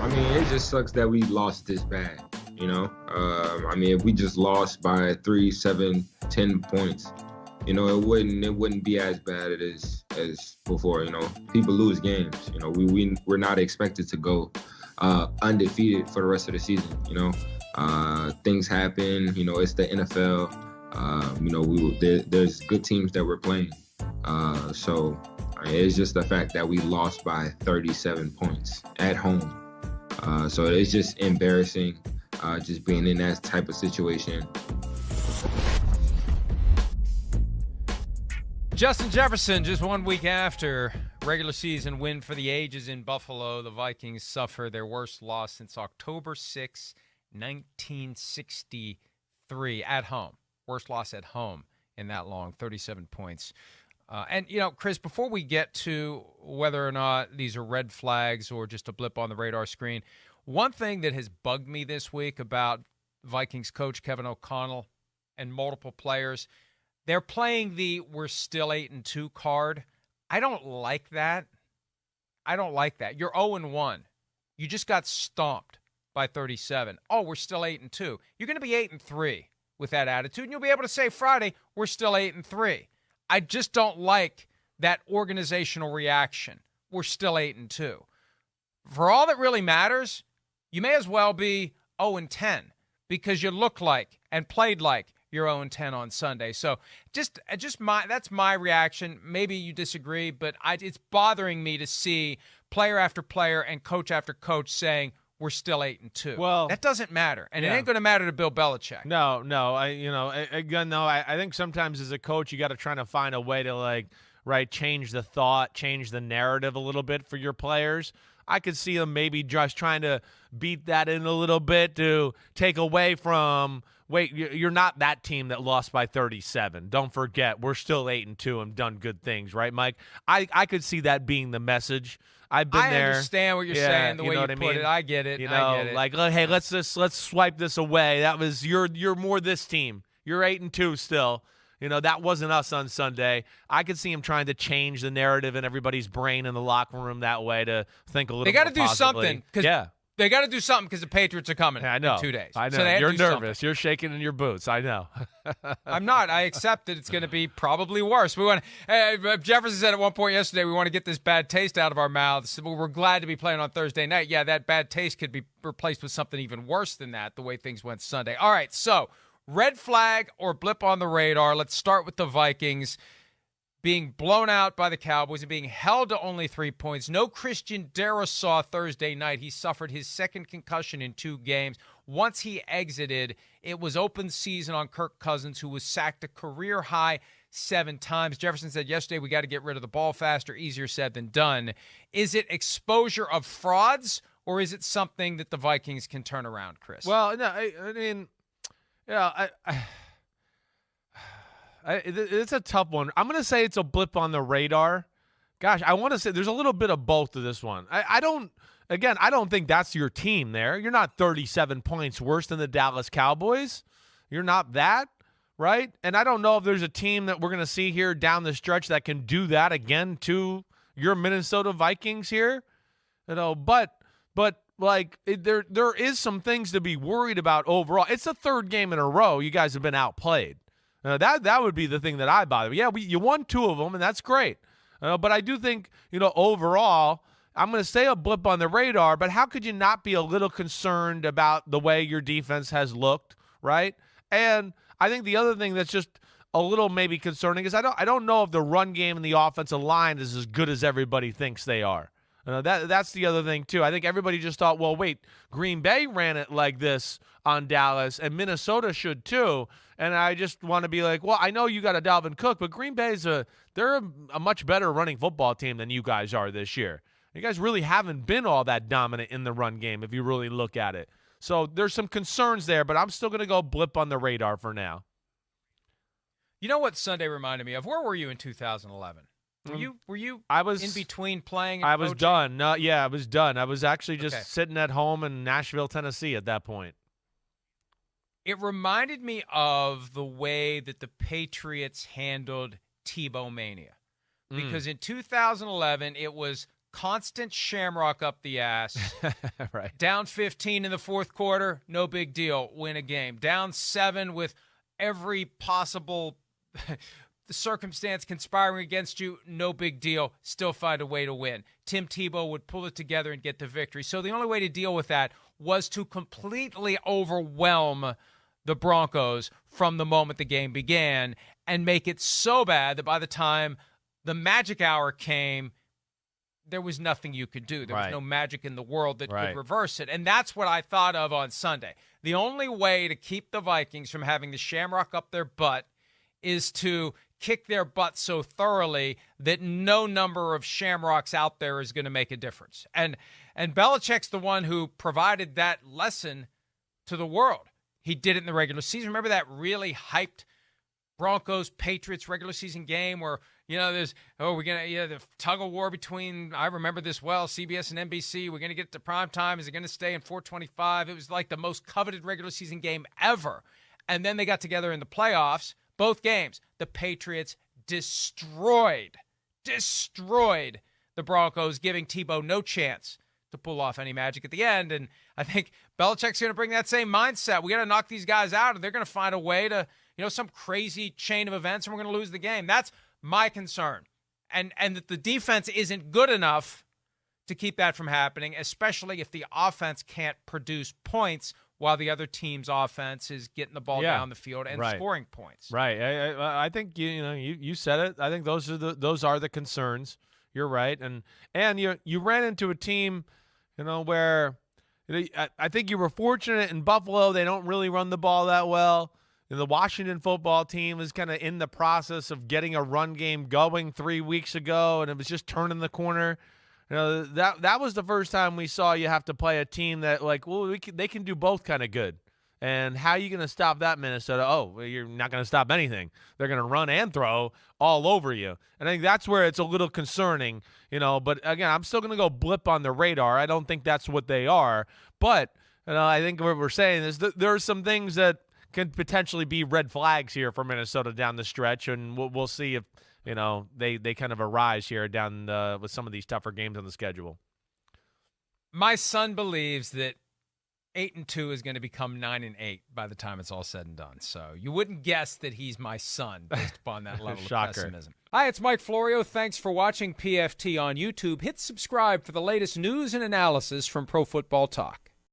I mean, it just sucks that we lost this bad, you know? I mean, if we just lost by 3, 7, 10 points, you know, it wouldn't be as bad as before, you know? People lose games, you know? We're not expected to go undefeated for the rest of the season, you know? Things happen, you know, it's the NFL. You know, there's good teams that we're playing. So it's just the fact that we lost by 37 points at home. So it's just embarrassing, just being in that type of situation. Justin Jefferson, just 1 week after regular season win for the ages in Buffalo, the Vikings suffer their worst loss since October 6, 1963, at home. Worst loss at home in that long, 37 points. And, you know, Chris, before we get to whether or not these are red flags or just a blip on the radar screen, one thing that has bugged me this week about Vikings coach Kevin O'Connell and multiple players, they're playing the "we're still 8-2" card. I don't like that. You're 0-1. You just got stomped by 37. Oh, we're still 8-2. You're going to be 8-3 with that attitude, and you'll be able to say Friday, we're still 8-3. I just don't like that organizational reaction. We're still 8-2. For all that really matters, you may as well be 0-10 because you look like and played like you're 0-10 on Sunday. So that's my reaction. Maybe you disagree, but it's bothering me to see player after player and coach after coach saying we're still 8-2. Well, that doesn't matter, and it ain't going to matter to Bill Belichick. No. I think sometimes as a coach, you got to try to find a way to change the thought, change the narrative a little bit for your players. I could see them maybe just trying to beat that in a little bit to take away from, wait, you're not that team that lost by 37. Don't forget, we're still 8-2 and done good things, right, Mike? I could see that being the message. I've been there. I understand what you're saying, the way you put it. I get it. I get it. Like, hey, let's swipe this away. That was you're more this team. You're 8-2 still. You know, that wasn't us on Sunday. I could see him trying to change the narrative in everybody's brain in the locker room that way to think a little. They got to do something. They got to do something because the Patriots are coming in 2 days. I know. So You're nervous. You're shaking in your boots. I know. I'm not. I accept that it's going to be probably worse. Jefferson said at one point yesterday, we want to get this bad taste out of our mouths. We're glad to be playing on Thursday night. Yeah, that bad taste could be replaced with something even worse than that, the way things went Sunday. All right, so red flag or blip on the radar. Let's start with the Vikings being blown out by the Cowboys and being held to only 3 points. No Christian Darrisaw Thursday night. He suffered his second concussion in 2 games. Once he exited, it was open season on Kirk Cousins, who was sacked a career-high 7 times. Jefferson said yesterday we got to get rid of the ball faster. Easier said than done. Is it exposure of frauds, or is it something that the Vikings can turn around, Chris? Well, no, I mean, yeah, it's a tough one. I'm going to say it's a blip on the radar. Gosh, I want to say there's a little bit of both to this one. I don't think that's your team there. You're not 37 points worse than the Dallas Cowboys. You're not that, right? And I don't know if there's a team that we're going to see here down the stretch that can do that again to your Minnesota Vikings here. You know, but there is some things to be worried about overall. It's the 3rd game in a row you guys have been outplayed. That would be the thing that I bother. Yeah, you won 2 of them, and that's great. But I do think, overall, I'm going to say a blip on the radar, but how could you not be a little concerned about the way your defense has looked, right? And I think the other thing that's just a little maybe concerning is I don't know if the run game and the offensive line is as good as everybody thinks they are. That's the other thing, too. I think everybody just thought, well, wait, Green Bay ran it like this on Dallas, and Minnesota should, too. And I just want to be like, well, I know you got a Dalvin Cook, but Green Bay's they're a much better running football team than you guys are this year. You guys really haven't been all that dominant in the run game if you really look at it. So there's some concerns there, but I'm still going to go blip on the radar for now. You know what Sunday reminded me of? Where were you in 2011? Were you in between playing and I was coaching? done. I was done. I was actually just sitting at home in Nashville, Tennessee at that point. It reminded me of the way that the Patriots handled Tebow Mania. Because in 2011, it was constant shamrock up the ass. Right. Down 15 in the fourth quarter, no big deal. Win a game. Down 7 with every possible circumstance conspiring against you, no big deal. Still find a way to win. Tim Tebow would pull it together and get the victory. So the only way to deal with that was to completely overwhelm the Broncos from the moment the game began and make it so bad that by the time the magic hour came, there was nothing you could do. There was no magic in the world that could reverse it. And that's what I thought of on Sunday. The only way to keep the Vikings from having the shamrock up their butt is to kick their butt so thoroughly that no number of shamrocks out there is going to make a difference. And Belichick's the one who provided that lesson to the world. He did it in the regular season. Remember that really hyped Broncos-Patriots regular season game where, there's, the tug of war between, I remember this well, CBS and NBC. We're going to get to prime time. Is it going to stay in 425? It was like the most coveted regular season game ever. And then they got together in the playoffs, both games. The Patriots destroyed the Broncos, giving Tebow no chance to pull off any magic at the end. And I think Belichick's going to bring that same mindset. We got to knock these guys out, and they're going to find a way to, some crazy chain of events, and we're going to lose the game. That's my concern. And that the defense isn't good enough to keep that from happening, especially if the offense can't produce points while the other team's offense is getting the ball down the field and scoring points. Right. I think you said it. I think those are the concerns. You're right. And you ran into a team, where I think you were fortunate in Buffalo. They don't really run the ball that well. The Washington football team is kind of in the process of getting a run game going 3 weeks ago, and it was just turning the corner. That was the first time we saw you have to play a team that, they can do both kind of good. And how are you going to stop that, Minnesota? Oh, well, you're not going to stop anything. They're going to run and throw all over you. And I think that's where it's a little concerning, But, again, I'm still going to go blip on the radar. I don't think that's what they are. But I think what we're saying is that there are some things that could potentially be red flags here for Minnesota down the stretch, and we'll see if they kind of arise here down with some of these tougher games on the schedule. My son believes that 8-2 is going to become 9-8 by the time it's all said and done. So you wouldn't guess that he's my son based upon that level of pessimism. Hi, it's Mike Florio. Thanks for watching PFT on YouTube. Hit subscribe for the latest news and analysis from Pro Football Talk.